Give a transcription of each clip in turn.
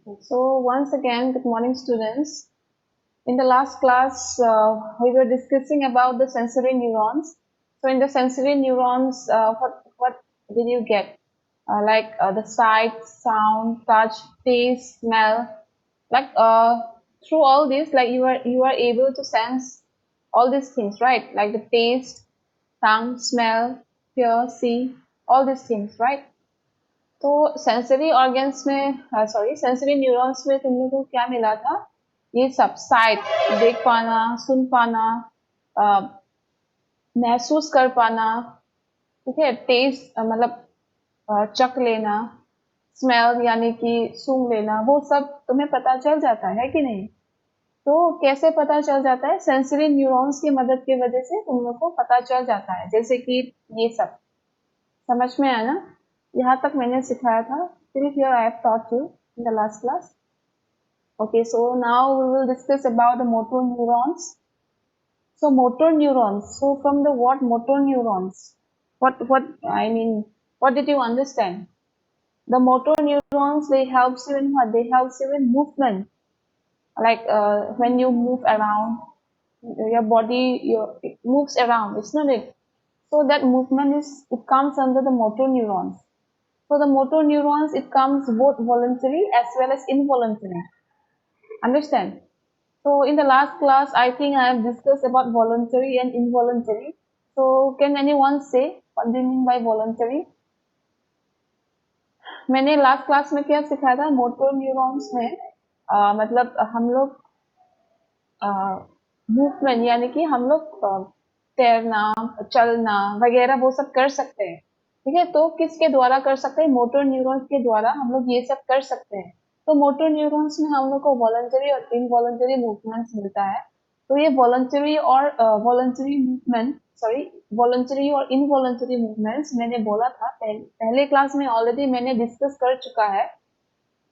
So once again, good morning, students. In the last class, we were discussing about the sensory neurons. So in the sensory neurons, what did you get? The sight, sound, touch, taste, smell. Like through all this, like you are able to sense all these things, right? Like the taste, tongue, smell, hear, see, all these things, right? तो sensory organs में sorry sensory neurons में तुम लोगों को क्या मिला था? ये सब साइट, देख पाना, सुन पाना, अ, महसूस कर पाना, ठीक है, टेस्ट मतलब चख लेना, स्मेल यानी कि सूंघ लेना, वो सब तुम्हें पता चल जाता है कि नहीं? तो कैसे पता चल जाता है? सेंसरी न्यूरॉन्स की मदद की वजह से तुम लोग को पता चल जाता है, जैसे कि ये सब समझ में आया ना? यहाँ तक मैंने सिखाया था. Till here I have taught you in the last class. Okay, so now we will discuss about the motor neurons. So motor neurons. So from the what motor neurons? What I mean? What did you understand? The motor neurons, they helps you in what? They helps you in movement. Like when you move around, your body, it moves around. It's not it. So that movement it comes under the motor neurons. So the motor neurons, it comes both voluntary as well as involuntary. Understand? So in the last class, I think I have discussed about voluntary and involuntary. So can anyone say what do you mean by voluntary? मैंने last class में क्या सिखाया था? Motor neurons में मतलब हम लोग movement यानी कि हम लोग तैरना, चलना वगैरह वो सब कर सकते हैं. ठीक है, तो किसके द्वारा कर सकते हैं? मोटर न्यूरॉन्स के द्वारा हम लोग ये सब कर सकते हैं. तो मोटर न्यूरॉन्स में हम लोग को वॉलंटरी और इनवॉलंटरी मूवमेंट्स मिलता है. तो ये वॉलंटरी और वॉलंटरी मूवमेंट वॉलंटरी और इनवॉलंटरी मूवमेंट्स मैंने बोला था पहले क्लास में ऑलरेडी मैंने डिस्कस कर चुका है.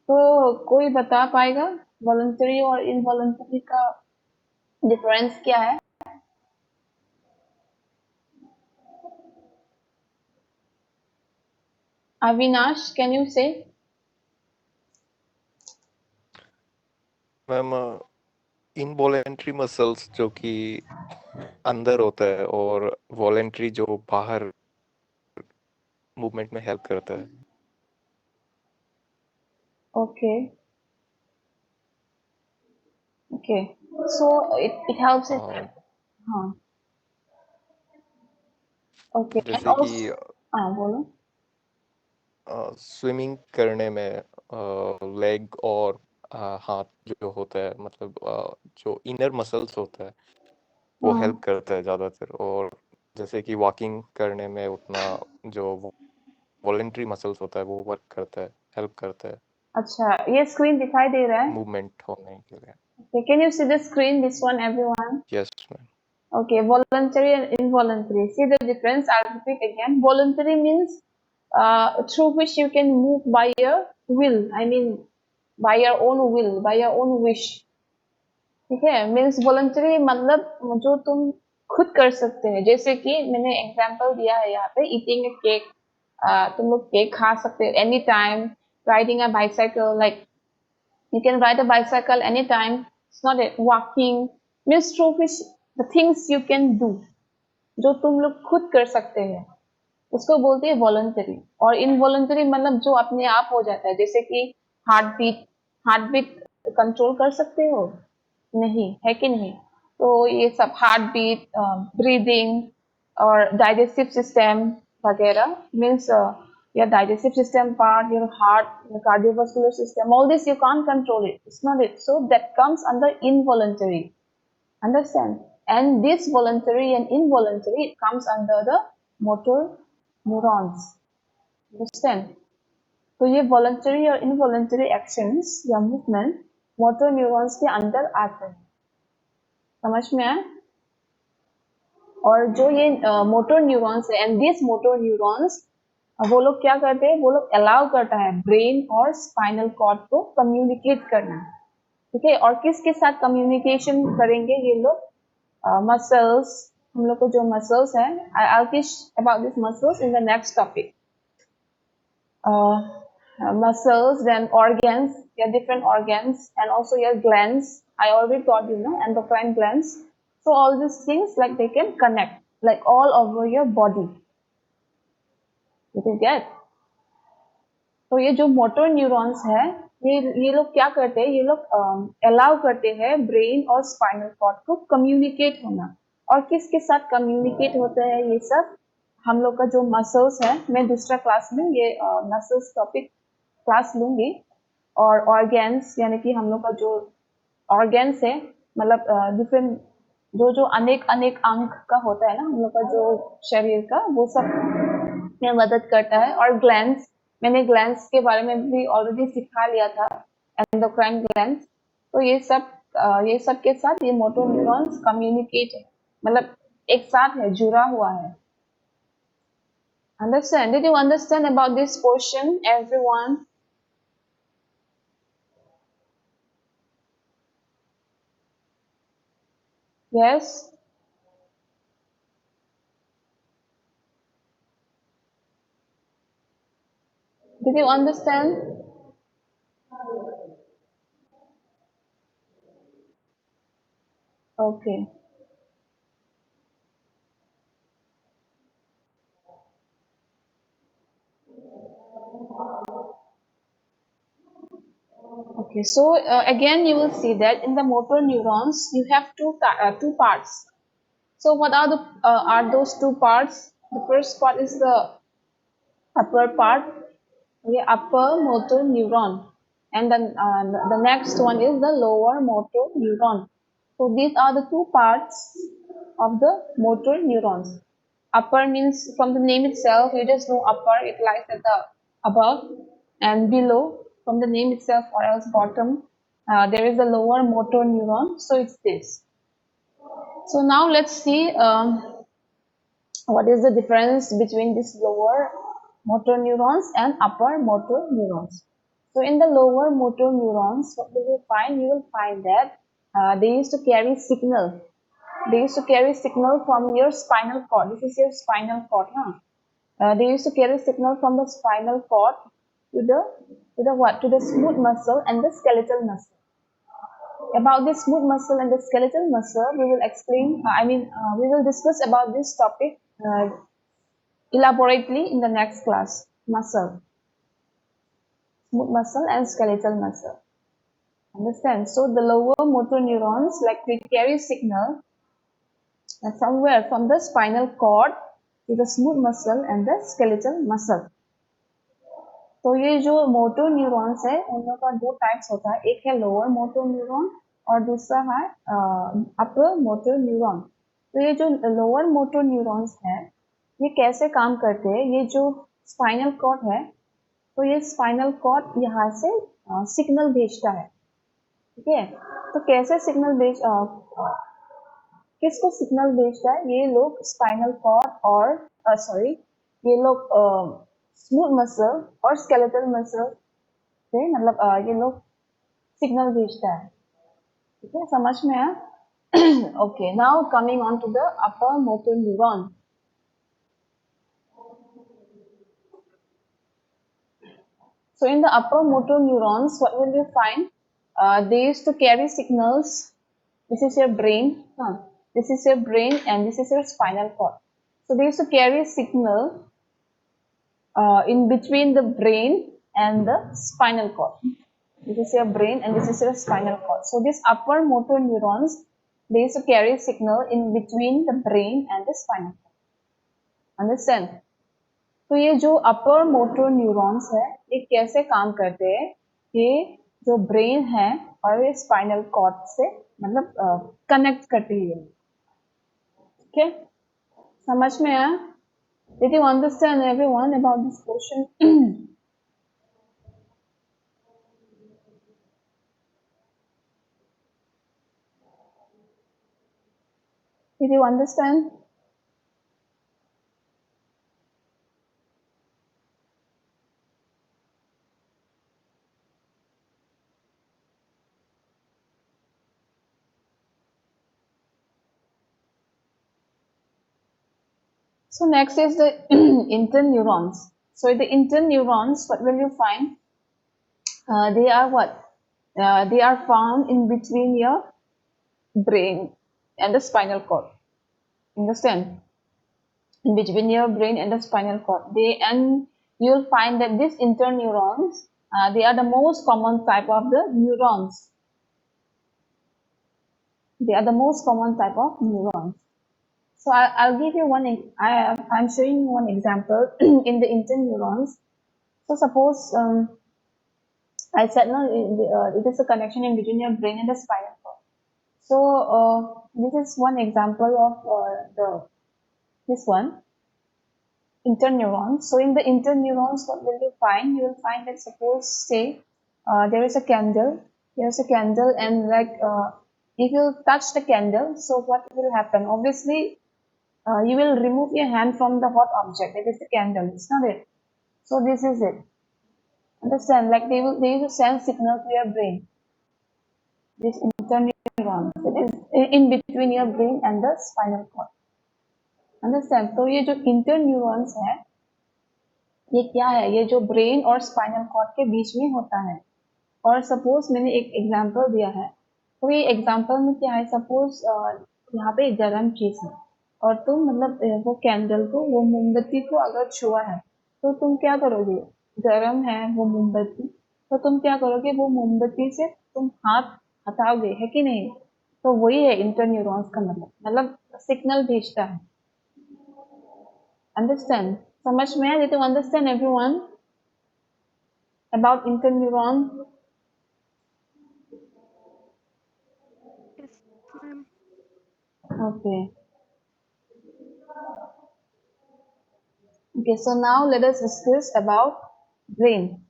तो कोई बता पाएगा वॉलंटरी और इनवॉलंटरी का डिफरेंस क्या है? Avinash, can you say? Ma'am involuntary muscles जो कि अंदर होता है और वॉलेंट्री जो बाहर मूवमेंट में हेल्प करता है. Okay. Okay. So it helps in हाँ. Okay. And जैसे कि also बोलो. स्विमिंग करने में लेग और हाथ जो होता है मतलब जो इनर मसल्स होता है वो हाँ. हेल्प करता है ज़्यादातर. और जैसे कि वॉकिंग करने में उतना जो वॉलेंट्री मसल्स होता है वो वर्क करता है, हेल्प करता है अच्छा, ये स्क्रीन दिखाई दे रहा है? मूवमेंट होने के लिए. Okay. Can you see the screen? This one, everyone. Yes ma'am. Okay. Voluntary and involuntary. See the difference? I'll repeat again. Voluntary means through which you can move by your will. I mean, by your own will, by your own wish. ठीक है, means voluntary मतलब जो तुम खुद कर सकते हैं. जैसे कि मैंने एग्जांपल दिया है यहाँ पे, ईटिंग ए केक. तुम लोग केक खा सकते हो any time. Riding a bicycle, like you can ride a bicycle any time. It's not a walking means through which the things you can do, जो तुम लोग खुद कर सकते हैं, उसको बोलते हैं वॉलंटरी. और इनवॉलंटरी मतलब जो अपने आप हो जाता है, जैसे कि हार्ट बीट कंट्रोल कर सकते हो? नहीं, है कि नहीं? तो ये सब हार्ट बीट, ब्रीदिंग और डाइजेस्टिव सिस्टम वगैरह means your digestive system part, your heart, your cardiovascular system, all this you can't control it. It's not it. So that comes under involuntary. Understand? And this voluntary and involuntary, it comes under the motor neurons. Understand? तो ये voluntary और involuntary actions या movement motor neurons के अंदर आते हैं. समझ में आया? और जो ये मोटर न्यूरॉन्स है, एंड दिस मोटर न्यूरॉन्स वो लोग क्या करते हैं? वो लोग अलाउ करता है ब्रेन और स्पाइनल कॉर्ड को कम्युनिकेट करना. ठीक है, और किसके साथ कम्युनिकेशन करेंगे ये लोग? मसल्स, हम लोग को जो मसल्स है, I teach about this muscles in the next topic. muscles, then organs, your different organs, and also your glands. I already taught you, endocrine glands. So all these things, like they can connect, like all over your body. Did you get? तो ये जो motor neurons है, ये लोग क्या करते हैं, ये लोग अलाउ करते हैं ब्रेन और स्पाइनल कॉर्ड को कम्युनिकेट होना। और किसके साथ कम्युनिकेट होते हैं ये सब? हम लोग का जो मसल्स है, मैं दूसरा क्लास में ये मसल्स टॉपिक क्लास लूंगी। और ऑर्गेन्स, यानी कि हम लोग का जो ऑर्गेन्स है, मतलब डिफरेंट जो जो अनेक अनेक अंग का होता है ना हम लोग का जो शरीर का, वो सब में मदद करता है। और ग्लैंड्स, मैंने ग्लैंड्स के बारे में भी ऑलरेडी सिखा लिया था, एंडोक्राइन ग्लैंड्स। तो ये सब के साथ ये मोटर न्यूरॉन्स कम्युनिकेट है, मतलब एक साथ है, जुड़ा हुआ है। Understand? Did you understand about this portion, everyone? Yes? Did you understand? Okay. Okay, so again you will see that in the motor neurons you have two parts. So what are those two parts? The first part is the upper part, the upper motor neuron, and then the next one is the lower motor neuron. So these are the two parts of the motor neurons. Upper means, from the name itself, you just know upper, it lies at the above, and below, from the name itself, or else bottom, there is a lower motor neuron. So it's this. So now let's see what is the difference between these lower motor neurons and upper motor neurons. So in the lower motor neurons, what will you find? You will find that they used to carry signal. They used to carry signal from your spinal cord. This is your spinal cord, huh? They used to carry signal from the spinal cord to the what? To the smooth muscle and the skeletal muscle. About the smooth muscle and the skeletal muscle, we will explain. We will discuss about this topic elaborately in the next class. Muscle, smooth muscle and skeletal muscle. Understand? So the lower motor neurons, like they carry signal somewhere from the spinal cord to the smooth muscle and the skeletal muscle. तो ये जो motor neurons है, उनका का दो types होता है, एक है लोअर मोटर न्यूरॉन और दूसरा है अपर मोटर न्यूरॉन। तो ये जो लोअर मोटर न्यूरॉन्स है, ये कैसे काम करते हैं? ये जो स्पाइनल कॉर्ड है, तो ये स्पाइनल कॉर्ड यहाँ से सिग्नल भेजता है, ठीक है? तो कैसे सिग्नल किसको सिग्नल भेजता है? ये लोग स्पाइनल कॉर्ड और ये लोग स्मूथ मसल और स्केलेटल मसल से, मतलब ये लोग सिग्नल भेजता है, ठीक है? समझ में आया? Okay, now coming on to the upper motor neuron. So in the upper motor neurons, what will you find? They used to carry signals. This is your brain. This is your brain and this is your spinal cord. So they used to carry signal in between the brain and the spinal cord. This is your brain and this is your spinal cord. So these upper motor neurons, they used to carry signal in between the brain and the spinal cord. Understand? तो ये जो upper motor neurons है, ये कैसे काम करते हैं? ये जो ब्रेन है और ये स्पाइनल कॉर्ड से मतलब कनेक्ट करती है, ठीक है? समझ में आया? Did you understand everyone about this portion? Did you understand? So next is the interneurons. So the interneurons, what will you find? They are what? They are found in between your brain and the spinal cord. Understand? In between your brain and the spinal cord. And you'll find that these interneurons, they are the most common type of the neurons. They are the most common type of neurons. So I'll give you I'm showing you one example in the interneurons. So suppose I said no, it is a connection in between your brain and the spinal cord. So this is one example of this one interneurons. So in the interneurons, what will you find? You will find that suppose say there is a candle. There's a candle, and like if you touch the candle, so what will happen? Obviously, you will remove your hand from the hot object. That is the candle. It's not it. So this is it. Understand? Like they will send signal to your brain. This interneurons. It is in between your brain and the spinal cord. Understand तो ये जो interneurons है ये क्या है ये जो brain और स्पाइनल कॉर्ड के बीच में होता है और सपोज मैंने एक एग्जांपल दिया है तो ये एग्जांपल में क्या है सपोज यहाँ पे गर्म चीज है और तुम मतलब वो कैंडल को वो मोमबत्ती को अगर छुआ है तो तुम क्या करोगे गर्म है वो मोमबत्ती तो तुम क्या करोगे वो मोमबत्ती से तुम हाथ हटाओगे है कि नहीं तो वही है इंटरन्यूरॉन्स का मतलब सिग्नल भेजता है Understand? समझ में आया? Did you understand everyone about interneuron? Yes, ma'am. Okay. Okay, so now let us discuss about brain.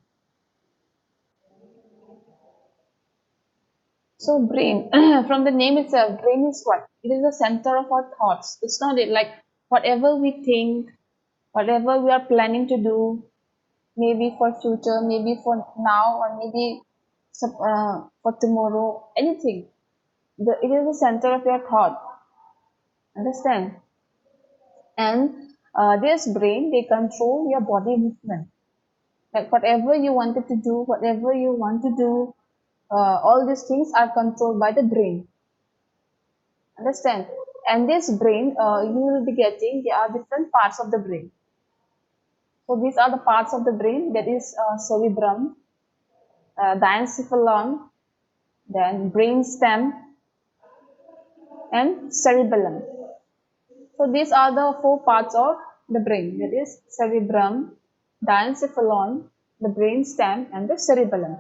So brain, from the name itself, brain is what? It is the center of our thoughts. It's not it like whatever we think, whatever we are planning to do, maybe for future, maybe for now, or maybe for tomorrow, anything. It is the center of your thought. Understand? And this brain, they control your body movement. Like whatever you wanted to do, whatever you want to do, all these things are controlled by the brain. Understand? And this brain, you will be getting, there are different parts of the brain. So these are the parts of the brain, that is cerebrum, diencephalon, then brainstem, and cerebellum. So these are the four parts of the brain, that is cerebrum, diencephalon, the brainstem, and the cerebellum.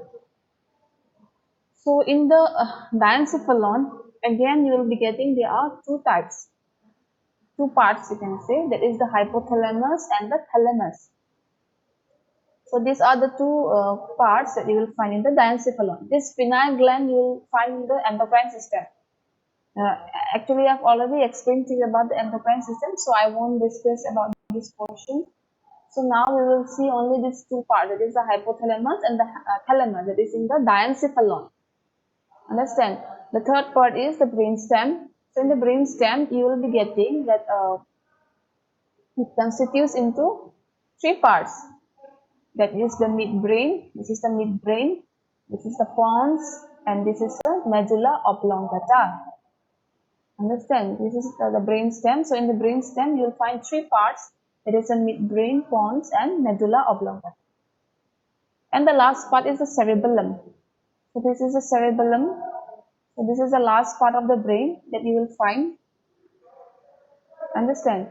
So in the diencephalon, again you will be getting there are two types, two parts you can say, that is the hypothalamus and the thalamus. So these are the two parts that you will find in the diencephalon. This pineal gland you will find in the endocrine system. Actually, I've already explained to you about the endocrine system, so I won't discuss about this portion. So now we will see only these two parts, that is the hypothalamus and the thalamus, that is in the diencephalon. Understand? The third part is the brainstem. So in the brainstem, you will be getting that it constitutes into three parts. That is the midbrain. This is the midbrain. This is the pons, and this is the medulla oblongata. Understand? This is the brainstem. So in the brainstem, you will find three parts. It is the midbrain, pons, and medulla oblongata. And the last part is the cerebellum. So this is the cerebellum. So this is the last part of the brain that you will find. Understand?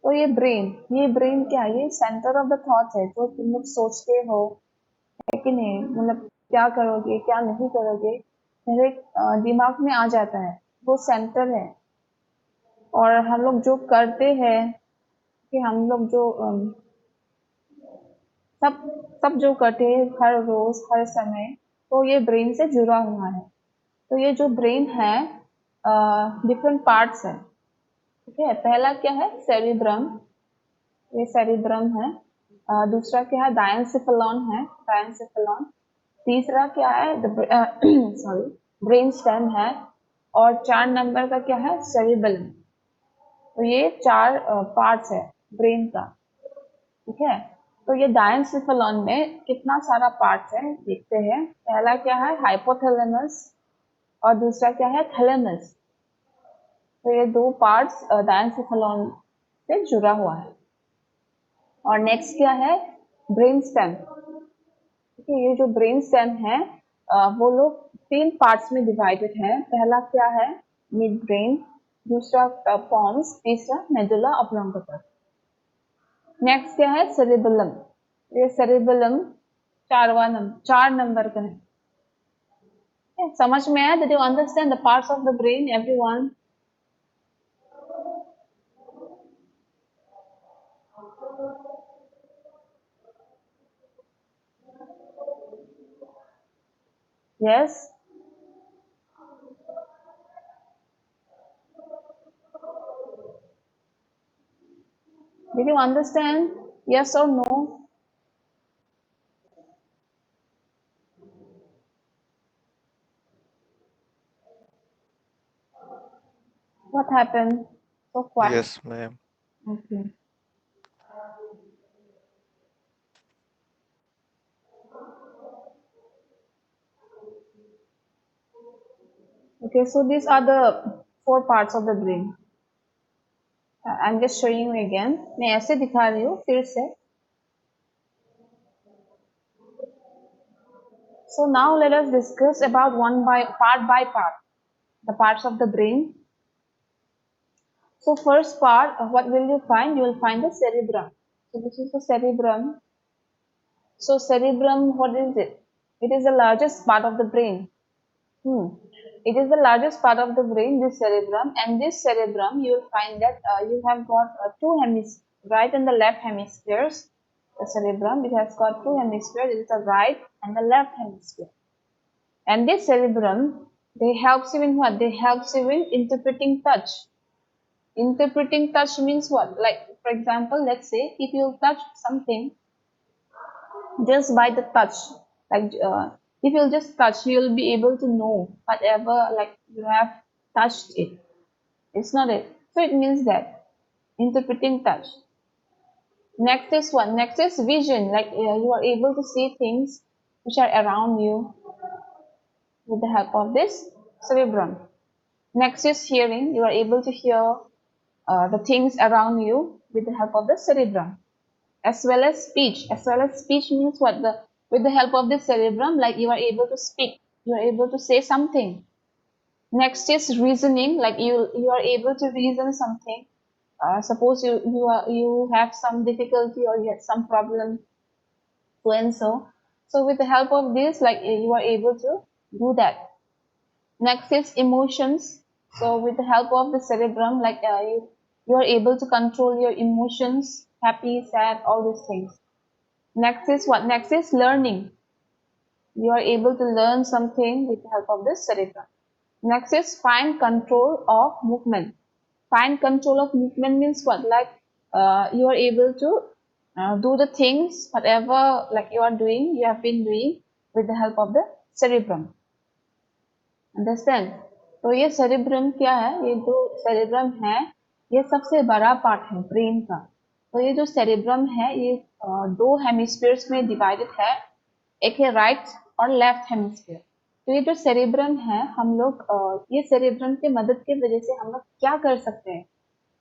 तो ये brain क्या है ये centre of the thoughts है जो तुम लोग सोचते हो है कि नहीं मतलब क्या करोगे क्या नहीं करोगे मेरे दिमाग में आ जाता है वो सेंटर है और हम लोग जो करते हैं कि हम लोग जो सब सब जो करते हैं हर रोज हर समय तो ये ब्रेन से जुड़ा हुआ है तो ये जो ब्रेन है डिफरेंट पार्ट्स है ठीक है पहला क्या है सेरिब्रम ये सेरिब्रम है दूसरा क्या है डायनसेफेलॉन है डायनसेफेलॉन तीसरा क्या है सॉरी ब्रेन स्टेम है और 4 नंबर का क्या है सेरिबेलम तो ये 4 पार्ट्स है ब्रेन का ठीक है तो ये डायनसिफेलॉन में कितना सारा पार्ट है देखते हैं। पहला क्या है, हाइपोथैलेमस, और दूसरा क्या है, थैलेमस। तो ये दो पार्ट्स डायनसिफेलॉन से जुड़ा हुआ है। और नेक्स्ट क्या है, ब्रेन स्टेम। ये जो ब्रेन स्टेम है वो लोग 3 पार्ट्स में डिवाइडेड है। पहला क्या है, मिड ब्रेन, दूसरा पॉन्स, तीसरा मेडुला ऑब्लोंगेटा। नेक्स्ट क्या है, सेरिबेलम। ये सेरिबेलम 4 नंबर का है। समझ में आया? Did you understand the parts of the brain, everyone? Yes. Did you understand? Yes or no? What happened? So quiet. Yes, ma'am. Okay. Okay, so these are the 4 parts of the brain. I'm just showing you again. मैं ऐसे दिखा रही हूँ फिर से. So now let us discuss about by part, the parts of the brain. So first part, what will you find? You will find the cerebrum. So this is the cerebrum. So cerebrum, what is it? It is the largest part of the brain. It is the largest part of the brain, this cerebrum, and this cerebrum you will find that you have got two hemispheres, right and the left hemispheres. The cerebrum, it has got two hemispheres, it is the right and the left hemisphere. And this cerebrum, they helps you in what? They helps you in interpreting touch. Interpreting touch means what? Like, for example, let's say if you touch something just by the touch, like if you'll just touch, you'll be able to know whatever like you have touched it. It's not it. So it means that interpreting touch. Next is what? Next is vision. Like you are able to see things which are around you with the help of this cerebrum. Next is hearing. You are able to hear the things around you with the help of the cerebrum. As well as speech. As well as speech means what? With the help of the cerebrum, like you are able to speak. You are able to say something. Next is reasoning. Like you are able to reason something. Suppose you have some difficulty or you have some problem so and so. So with the help of this, like you are able to do that. Next is emotions. So with the help of the cerebrum, like you are able to control your emotions, happy, sad, all these things. Next is what? Next is learning. You are able to learn something with the help of the cerebrum. Next is fine control of movement. Fine control of movement means what? Like you are able to do the things, whatever like you are doing, you have been doing with the help of the cerebrum. Understand? तो ये cerebrum क्या है? ये जो cerebrum है, ये सबसे बड़ा पार्ट है ब्रेन का. तो ये जो cerebrum है, ये दो हेमिस्फीयर्स में डिवाइडेड है. एक है राइट और लेफ्ट हेमिस्फीयर. तो ये जो सेरेब्रम है, हम लोग ये सेरेब्रम की मदद की वजह से हम लोग क्या कर सकते हैं?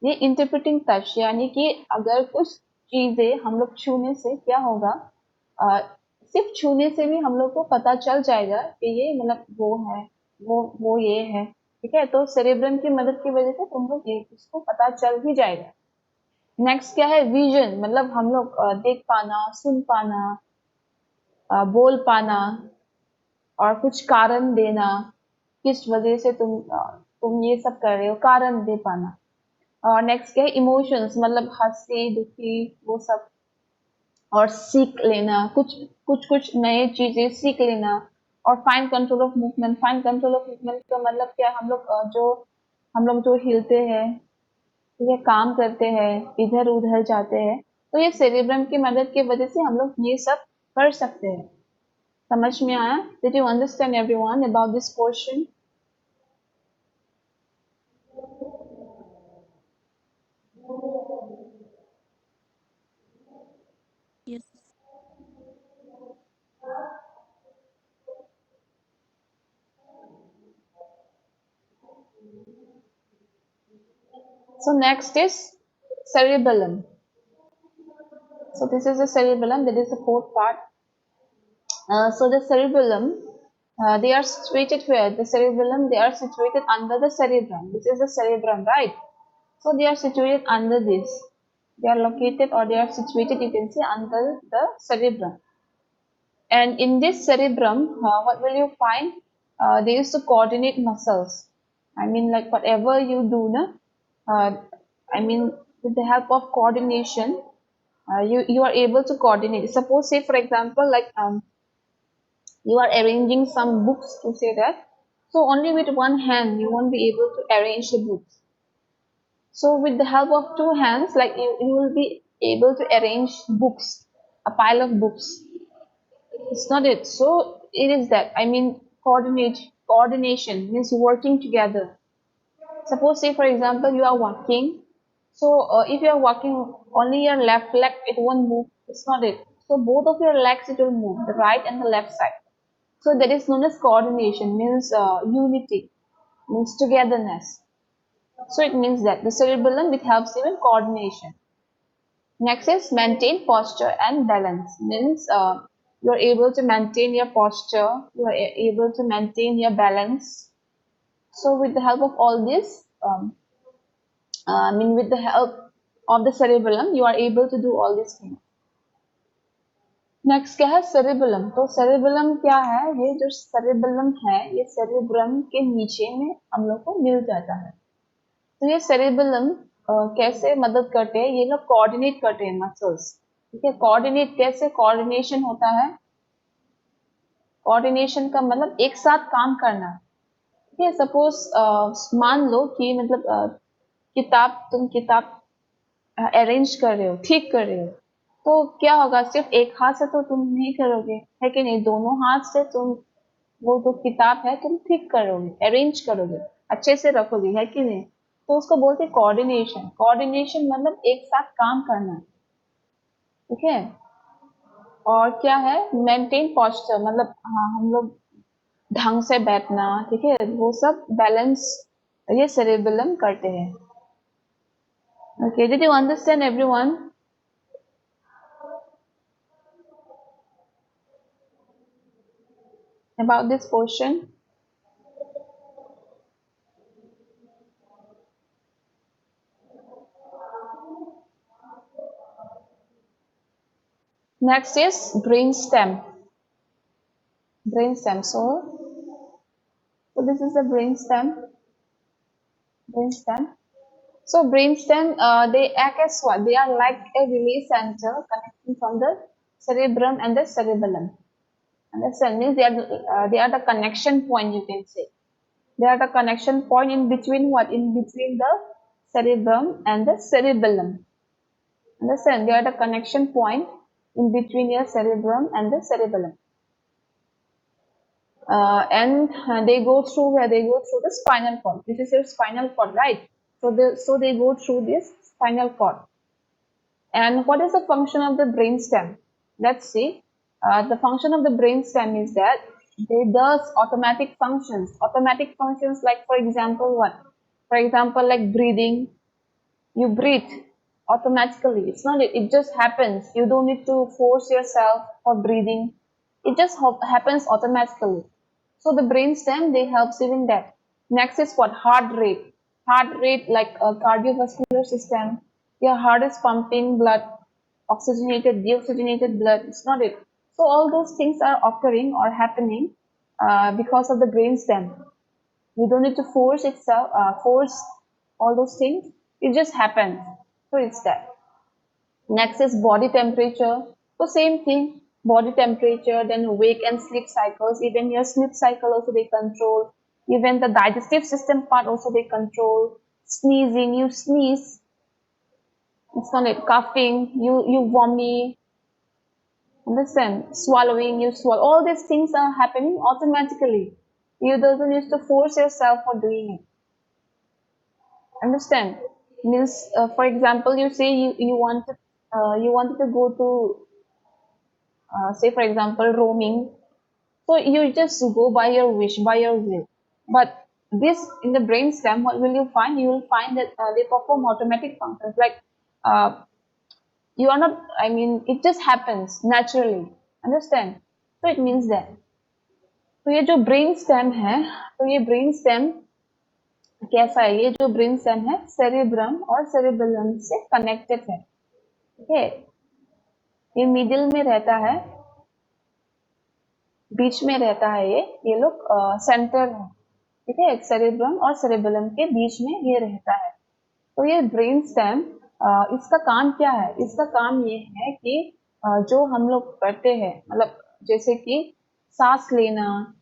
ये इंटरप्रेटिंग टच, यानी कि अगर कुछ चीजें हम लोग छूने से क्या होगा, अ, सिर्फ छूने से भी हम लोग को पता चल जाएगा कि ये मतलब वो है, वो ये है. ठीक है, तो सेरेब्रम की मदद की वजह से तुम लोग ये इसको पता चल ही जाएगा. नेक्स्ट क्या है, विजन. मतलब हम लोग देख पाना, सुन पाना, बोल पाना, और कुछ कारण देना, किस वजह से तुम ये सब कर रहे हो, कारण दे पाना. और नेक्स्ट क्या है, इमोशंस. मतलब हंसी, दुखी, वो सब. और सीख लेना, कुछ नए चीजें सीख लेना. और fine control of movement. Fine control of movement का मतलब क्या, हम लोग जो हिलते हैं, ठीक है, काम करते हैं, इधर उधर जाते हैं, तो ये सेरेब्रम की मदद की वजह से हम लोग ये सब कर सकते हैं. समझ में आया? Did you understand everyone about this portion? Yes. So next is cerebellum. So this is the cerebellum, that is the fourth part. So the cerebellum, they are situated where? The cerebellum, they are situated under the cerebrum. This is the cerebrum, right? So they are situated under this. They are located or they are situated, you can see, under the cerebrum. And in this cerebrum, what will you find? They used to coordinate muscles. I mean, like whatever you do, I mean, with the help of coordination, you are able to coordinate. Suppose, say for example, like you are arranging some books to say that. So only with one hand you won't be able to arrange the books. So with the help of two hands, like you will be able to arrange books, a pile of books. It's not it. So it is that. I mean, coordination means working together. Suppose, say for example, you are walking. So if you are walking only your left leg, it won't move. It's not it. So both of your legs it will move, the right and the left side. So that is known as coordination, means unity, means togetherness. So it means that the cerebellum it helps you in coordination. Next is maintain posture and balance, means you are able to maintain your posture, you are able to maintain your balance. So with the help of all this, I mean with the help of the cerebellum, you are able to do all these things. Next क्या है cerebellum तो cerebellum क्या है ये जो cerebellum है ये cerebrum के नीचे में हम लोग को मिल जाता है तो ये सेरेबेलम कैसे मदद करते हैं ये लोग कोऑर्डिनेट करते हैं मसल्स ठीक है कोऑर्डिनेट कैसे कोऑर्डिनेशन होता है कोऑर्डिनेशन का मतलब एक साथ काम करना ठीक है सपोज मान लो कि मतलब तुम किताब अरेंज कर रहे हो ठीक कर रहे हो तो क्या होगा सिर्फ एक हाथ से तो तुम नहीं करोगे है कि नहीं दोनों हाथ से तुम वो जो किताब है तुम ठीक करोगे अरेंज करोगे अच्छे से रखोगे है कि नहीं तो उसको बोलते हैं कोऑर्डिनेशन कोऑर्डिनेशन मतलब एक साथ काम करना ठीक है और क्या है मेंटेन पोस्चर मतलब हाँ हम लोग ढंग से बैठना ठीक है वो सब बैलेंस ये सेरेबेलम करते हैं okay did you understand everyone about this portion next is brainstem brainstem so this is the brainstem so brainstem they act as what they are like a relay center connecting from the cerebrum and the cerebellum understand means they are the connection point you can say they are the connection point in between what in between the cerebrum and the cerebellum understand they are the connection point in between your cerebrum and the cerebellum and they go through where they go through the spinal cord. This is your spinal cord, right? So they go through this spinal cord. And what is the function of the brainstem? Let's see. The function of the brainstem is that they does automatic functions. Automatic functions like, for example, what? For example, like breathing. You breathe automatically. It's not. It just happens. You don't need to force yourself for breathing. It just happens automatically. So the brainstem, they helps you in that. Next is what? Heart rate. Heart rate like a cardiovascular system. Your heart is pumping blood, oxygenated, deoxygenated blood. It's not it. So all those things are occurring or happening because of the brainstem. You don't need to force itself, force all those things. It just happens. So it's that. Next is body temperature. So same thing, body temperature, then wake and sleep cycles. Even your sleep cycle also they control. Even the digestive system part also they control. Sneezing, you sneeze. It's not it. Coughing, you vomit. Understand? Swallowing, you swallow. All these things are happening automatically. You doesn't need to force yourself for doing it. Understand? Means, for example, you say you wanted to go to say for example roaming so you just go by your wish by your will but this in the brainstem, what will you find? You will find that they perform automatic functions like uh, you are not, I mean, it just happens naturally. Understand? So it means that. तो ये जो brain stem है, तो ये brain stem कैसा है? ये जो ब्रेन स्टेम है सेरेब्रम और सेरेबेलम से कनेक्टेड है। ठीक है, ये मिडिल में रहता है, बीच में रहता है, ये लोग सेंटर है। ठीक है, सेरेब्रम और सेरेबेलम के बीच में ये रहता है। तो ये ब्रेन स्टेम, इसका काम क्या है? इसका काम ये है कि जो हम लोग करते हैं, मतलब जैसे कि सांस लेना,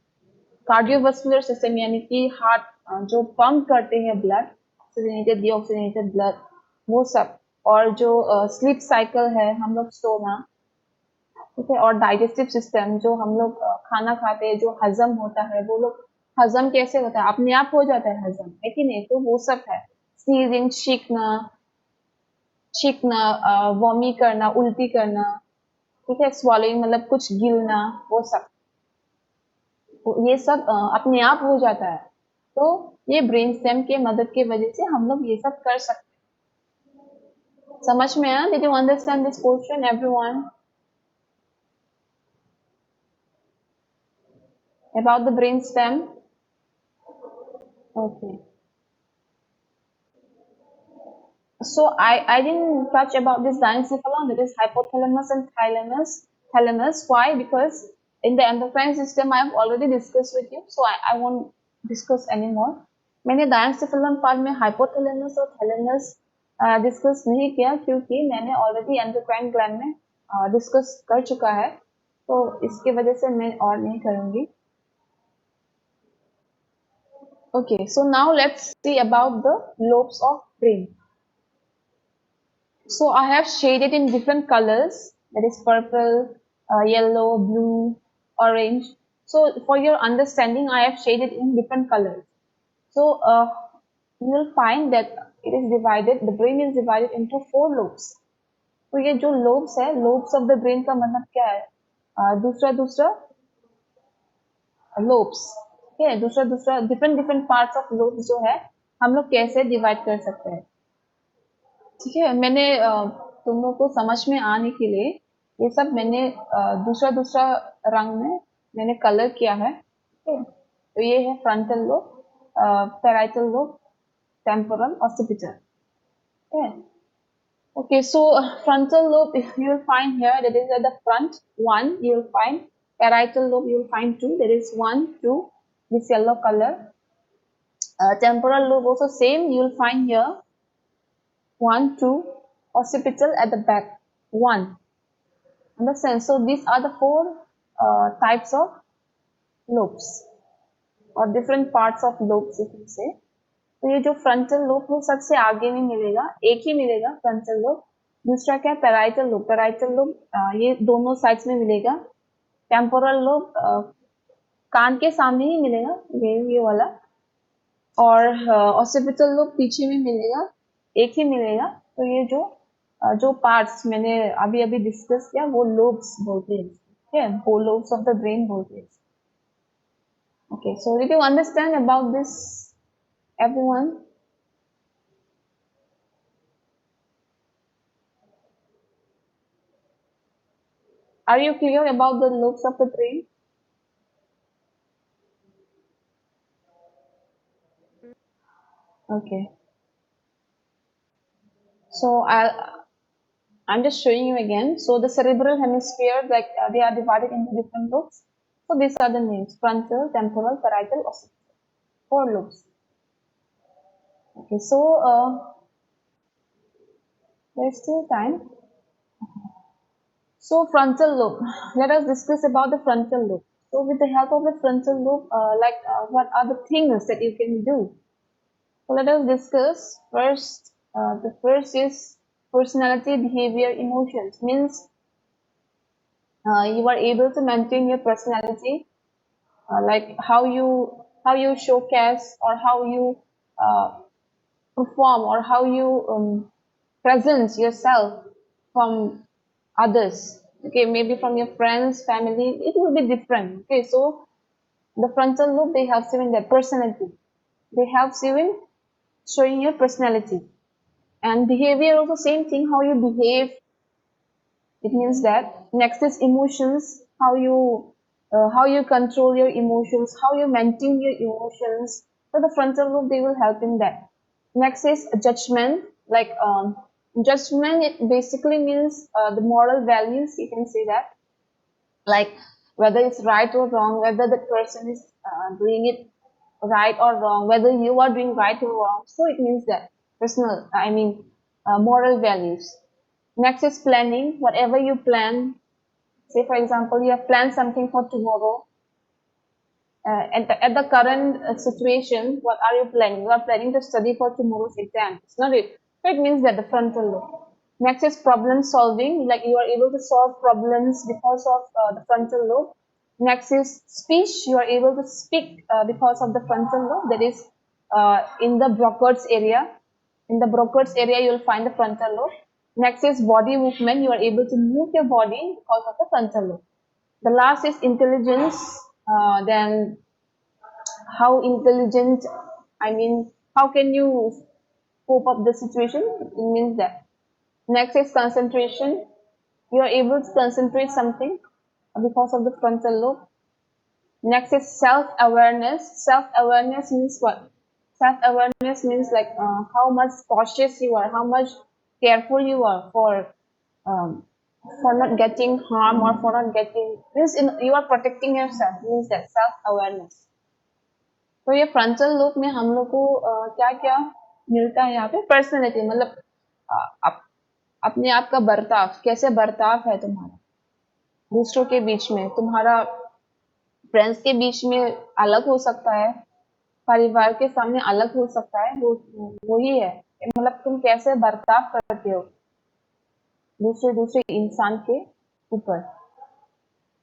कार्डियोवास्कुलर सिस्टम यानी कि हार्ट जो पंप करते हैं ब्लड, ऑक्सीजनेटेड डीऑक्सीजनेटेड ब्लड, वो सब, और जो स्लीप साइकिल है, हम लोग सोना, ठीक है, और डाइजेस्टिव सिस्टम जो हम लोग खाना खाते हैं, जो हजम होता है, वो लोग हजम कैसे होता है? अपने आप हो जाता है हजम, है कि नहीं? तो वो सब है, स्नीजिंग, छींकना, छींकना, वॉमी करना, उल्टी करना, ठीक है, swallowing मतलब कुछ गिलना, वो सब, ये सब अपने आप हो जाता है। तो ये ब्रेन स्टेम के मदद की वजह से हम लोग ये सब कर सकते हैं। समझ में आया? Did you understand this portion, everyone? About the brain stem? Okay. So I didn't touch about this diencephalon, that is hypothalamus and thalamus. Thalamus. Why? Because in the endocrine system I have already discussed with you, so I won't discuss anymore. मैंने diencephalon part में hypothalamus और thalamus discuss नहीं किया क्योंकि मैंने already endocrine gland में discuss कर चुका है, तो इसकी वजह से मैं और नहीं करूंगी। Okay, so now let's see about the lobes of brain. So I have shaded in different colors, that is purple, yellow, blue, orange. So for your understanding, I have shaded in different colors. So you will find that it is divided, the brain is divided into 4 lobes. तो ये जो lobes है, lobes of the brain का मतलब क्या है? दूसरा दूसरा lobes, ठीक है, दूसरा दूसरा different parts of lobes जो है, हम लोग कैसे divide कर सकते हैं? ठीक है, मैंने तुम लोग को समझ में आने के लिए ये सब मैंने दूसरा दूसरा रंग में मैंने कलर किया है। ठीक है, तो ये है frontal lobe, parietal lobe, temporal, occipital. ठीक है, okay, so frontal lobe you will find here, that is at the front one, you will find parietal lobe, you will find two, that is 1 2, this yellow color. Temporal lobe also same, you will find here 1 2, occipital at the back 1. Understand? So these are the 4 types of lobes or different parts of lobes you can say. तो ये जो frontal lobe वो सबसे आगे में मिलेगा, एक ही मिलेगा फ्रंटल लोब। दूसरा क्या है? Parietal lobe. पैराइटल लोब ये दोनों साइड्स में मिलेगा। टेम्पोरल लोब कान के सामने ही मिलेगा, ये वाला। और ऑसिपिटल लोब पीछे में मिलेगा, एक ही मिलेगा। तो ये जो पार्ट्स मैंने अभी अभी डिस्कस किया वो लोब्स बोलते हैं, ठीक है, वो लोब्स ऑफ द ब्रेन बोलते हैं। Okay, so did you understand about this everyone? Are you clear about the lobes of the brain? Okay, so I'm just showing you again. So the cerebral hemisphere, like they are divided into different lobes. So these are the names: frontal, temporal, parietal, occipital. 4 lobes. Okay, so there's still time. So frontal lobe. Let us discuss about the frontal lobe. So with the help of the frontal lobe, what are the things that you can do? So let us discuss first. The first is personality, behavior, emotions. Means you are able to maintain your personality, like how you showcase or how you uh, perform or how you present yourself from others. Okay, maybe from your friends, family, it will be different. Okay, so the frontal lobe, they have seen their personality. They helps you in showing your personality. And behavior also same thing, how you behave. It means that. Next is emotions, how you control your emotions, how you maintain your emotions. So the frontal lobe, they will help in that. Next is judgment. Like judgment, it basically means the moral values. You can say that, like whether it's right or wrong, whether the person is doing it right or wrong, whether you are doing right or wrong. So it means that personal, I mean, moral values. Next is planning. Whatever you plan, say for example, you have planned something for tomorrow. At the current situation, what are you planning? You are planning to study for tomorrow's exam. It's not it. So it means that the frontal lobe. Next is problem solving, like you are able to solve problems because of the frontal lobe. Next is speech, you are able to speak because of the frontal lobe, that is in the Broca's area. In the Broca's area, you will find the frontal lobe. Next is body movement, you are able to move your body because of the frontal lobe. The last is intelligence, then how intelligent, I mean, how can you cope up the situation? It means that. Next is concentration. You are able to concentrate something because of the frontal lobe. Next is self-awareness. Self-awareness means what? Self-awareness means like how much cautious you are, how much careful you are um, for not getting harm or for not getting, means you are protecting yourself, means that self-awareness. तो ये frontal lobe में हम लोग को क्या क्या मिलता है यहाँ पे? पर्सनैलिटी, मतलब अप, अपने आप का बर्ताव, कैसे बर्ताव है तुम्हारा दूसरों के बीच में, तुम्हारा फ्रेंड्स के बीच में अलग हो सकता है, परिवार के सामने अलग हो सकता है, वो वही है, मतलब तुम कैसे बर्ताव करते हो दूसरे दूसरे इंसान के ऊपर।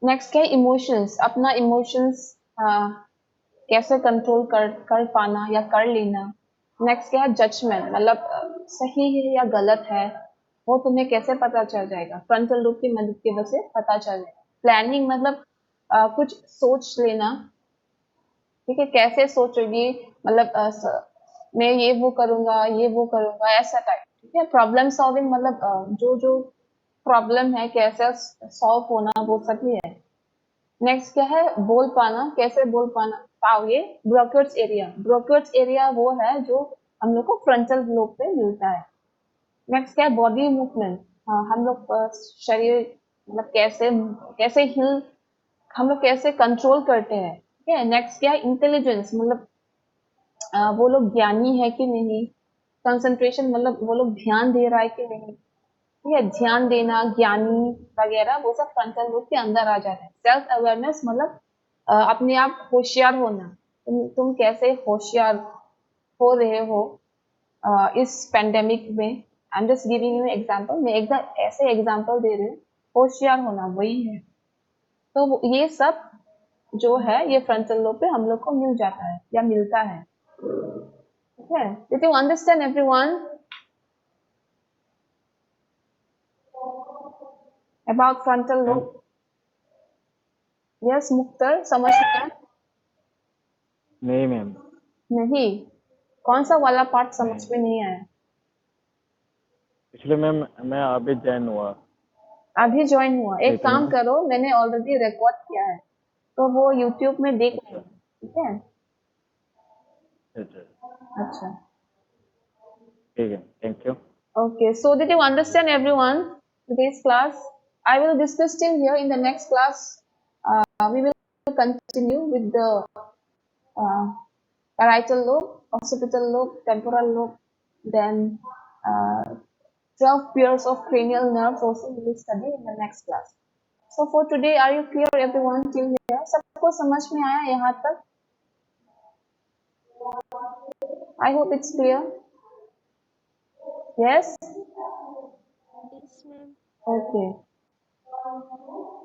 नेक्स्ट क्या है? इमोशंस, अपना इमोशंस कैसे कंट्रोल कर पाना या कर लेना। नेक्स्ट क्या है? जजमेंट, मतलब सही है या गलत है, वो तुम्हें कैसे पता चल जाएगा? फ्रंटल लूप की मदद की वजह से पता चल जाएगा। प्लानिंग मतलब कुछ सोच लेना, ठीक है, कैसे सोचोगी, मतलब मैं ये वो करूंगा, ऐसा टाइप, ठीक है। प्रॉब्लम सॉल्विंग मतलब जो जो प्रॉब्लम है कैसे सॉल्व होना, वो सब ही है। नेक्स्ट क्या है? बोल पाना, कैसे बोल पाना पाओगे? ब्रोकर्स एरिया, ब्रोकर्स एरिया वो है जो हम लोग को फ्रंटल लोब पे मिलता है। नेक्स्ट क्या है? बॉडी मूवमेंट, हाँ, हम लोग शरीर, मतलब कैसे कैसे हिल, हम लोग कैसे कंट्रोल करते हैं, ठीक है। नेक्स्ट क्या है? इंटेलिजेंस, मतलब वो लोग ज्ञानी है कि नहीं। कंसंट्रेशन मतलब वो लोग ध्यान दे रहा है कि नहीं, ठीक है। ध्यान देना, ज्ञानी वगैरह, वो सब फ्रंटल लोब के अंदर आ जाता है। सेल्फ अवेयरनेस मतलब अपने आप होशियार होना, तुम कैसे होशियार हो रहे हो इस पेंडेमिक में। I am just giving you example, मैं ऐसे एग्जांपल दे रही हूँ। होशियार होना वही है। तो ये सब जो है ये फ्रंटल लोब पे हम लोग को मिल जाता है या मिलता है, ठीक है। Did you understand everyone about frontal ma'am lobe? Yes Muktar, समझ में आया? नहीं मैम, नहीं, कौन सा वाला पार्ट समझ नहीं में नहीं आया? इसलिए मैम मैं अभी जॉइन हुआ। अभी ज्वाइन हुआ? एक लेकिन काम करो, मैंने ऑलरेडी रिकॉर्ड किया है, तो वो यूट्यूब में देख अच्छा लेना, ठीक है। अच्छा अच्छा, ठीक है, thank you. okay, so did you understand everyone today's class? I will discuss till here. In the next class we will continue with the uh, parietal lobe, occipital lobe, temporal lobe, then uh, 12 pairs of cranial nerves also we will study in the next class. So for today, are you clear everyone till here? सबको समझ में आया यहाँ तक? I hope it's clear. Yes? Yes, ma'am. Okay.